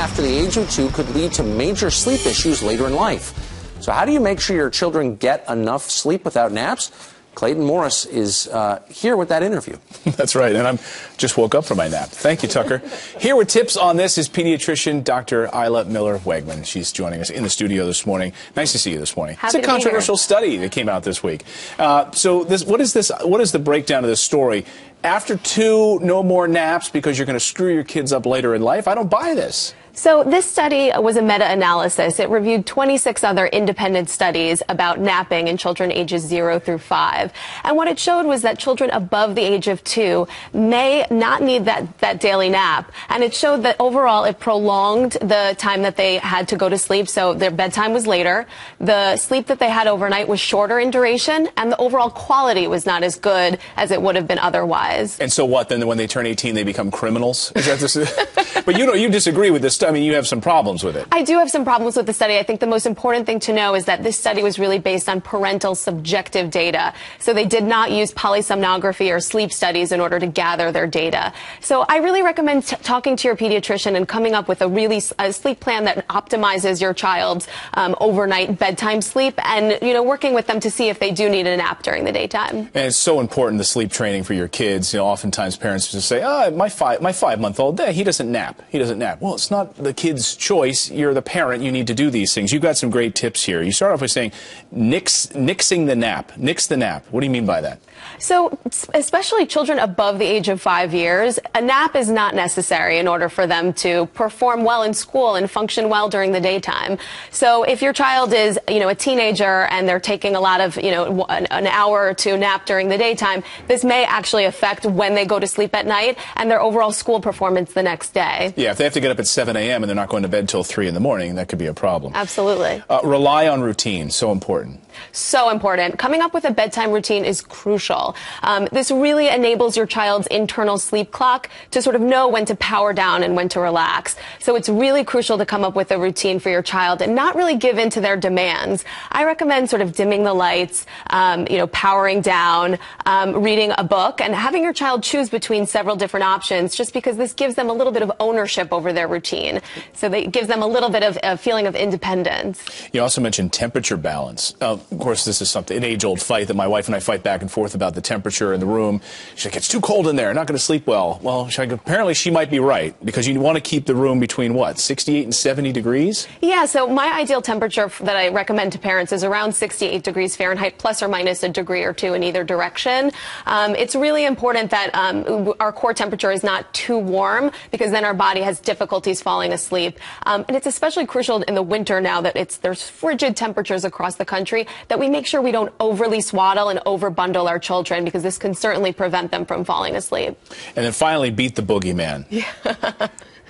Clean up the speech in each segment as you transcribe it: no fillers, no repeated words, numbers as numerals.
after the age of 2 could lead to major sleep issues later in life. So how do you make sure your children get enough sleep without naps? Clayton Morris is here with that interview. That's right, and I just woke up from my nap. Thank you, Tucker. Here with tips on this is pediatrician Dr. Isla Miller-Wegman. She's joining us in the studio this morning. Nice to see you this morning. Happy it's a controversial study that came out this week. So what is the breakdown of this story? After 2, no more naps because you're going to screw your kids up later in life? I don't buy this. So this study was a meta-analysis. It reviewed 26 other independent studies about napping in children ages 0 through 5. And what it showed was that children above the age of 2 may not need that daily nap. And it showed that overall it prolonged the time that they had to go to sleep. So their bedtime was later. The sleep that they had overnight was shorter in duration. And the overall quality was not as good as it would have been otherwise. And so what? Then when they turn 18, they become criminals? Is that this? But you disagree with this. I mean, you have some problems with it. I do have some problems with the study. I think the most important thing to know is that this study was really based on parental subjective data. So they did not use polysomnography or sleep studies in order to gather their data. So I really recommend talking to your pediatrician and coming up with a sleep plan that optimizes your child's overnight bedtime sleep and, working with them to see if they do need a nap during the daytime. And it's so important, the sleep training for your kids. Oftentimes parents just say, my 5-month-old, he doesn't nap. He doesn't nap. Well, it's not the kid's choice. You're the parent. You need to do these things. You've got some great tips here. You start off by saying nixing the nap. Nix the nap. What do you mean by that? So especially children above the age of 5 years, a nap is not necessary in order for them to perform well in school and function well during the daytime. So if your child is, a teenager and they're taking a lot of, an hour or 2 nap during the daytime, this may actually affect when they go to sleep at night and their overall school performance the next day. Yeah, if they have to get up at 7 a.m. and they're not going to bed till 3 in the morning, that could be a problem. Absolutely. Rely on routine. So important. So important. Coming up with a bedtime routine is crucial. This really enables your child's internal sleep clock to sort of know when to power down and when to relax. So it's really crucial to come up with a routine for your child and not really give in to their demands. I recommend sort of dimming the lights, powering down, reading a book, and having your child choose between several different options just because this gives them a little bit of ownership over their routine. So it gives them a little bit of a feeling of independence. You also mentioned temperature balance. Of course, this is an age-old fight that my wife and I fight back and forth about the temperature in the room. She's like, it's too cold in there. I'm not going to sleep well. Well, apparently she might be right because you want to keep the room between, 68 and 70 degrees? Yeah, so my ideal temperature that I recommend to parents is around 68 degrees Fahrenheit, plus or minus a degree or 2 in either direction. It's really important that our core temperature is not too warm because then our body has difficulties falling asleep. And it's especially crucial in the winter now that there's frigid temperatures across the country that we make sure we don't overly swaddle and overbundle our children because this can certainly prevent them from falling asleep. And then finally, beat the boogeyman. Yeah.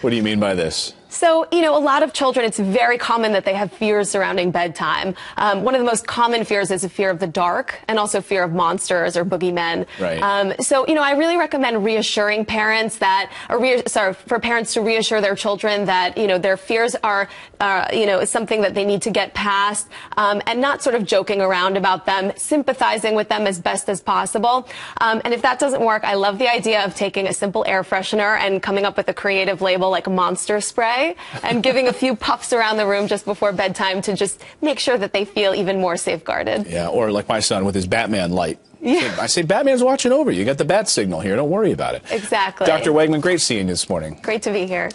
What do you mean by this? So, a lot of children, it's very common that they have fears surrounding bedtime. One of the most common fears is a fear of the dark and also fear of monsters or boogeymen. Right. So, I really recommend reassuring parents for parents to reassure their children that, their fears are, something that they need to get past, and not sort of joking around about them, sympathizing with them as best as possible. And if that doesn't work, I love the idea of taking a simple air freshener and coming up with a creative label like Monster Spray and giving a few puffs around the room just before bedtime to just make sure that they feel even more safeguarded. Yeah, or like my son with his Batman light. Yeah. I say, Batman's watching over you. You got the bat signal here. Don't worry about it. Exactly. Dr. Wegman, great seeing you this morning. Great to be here.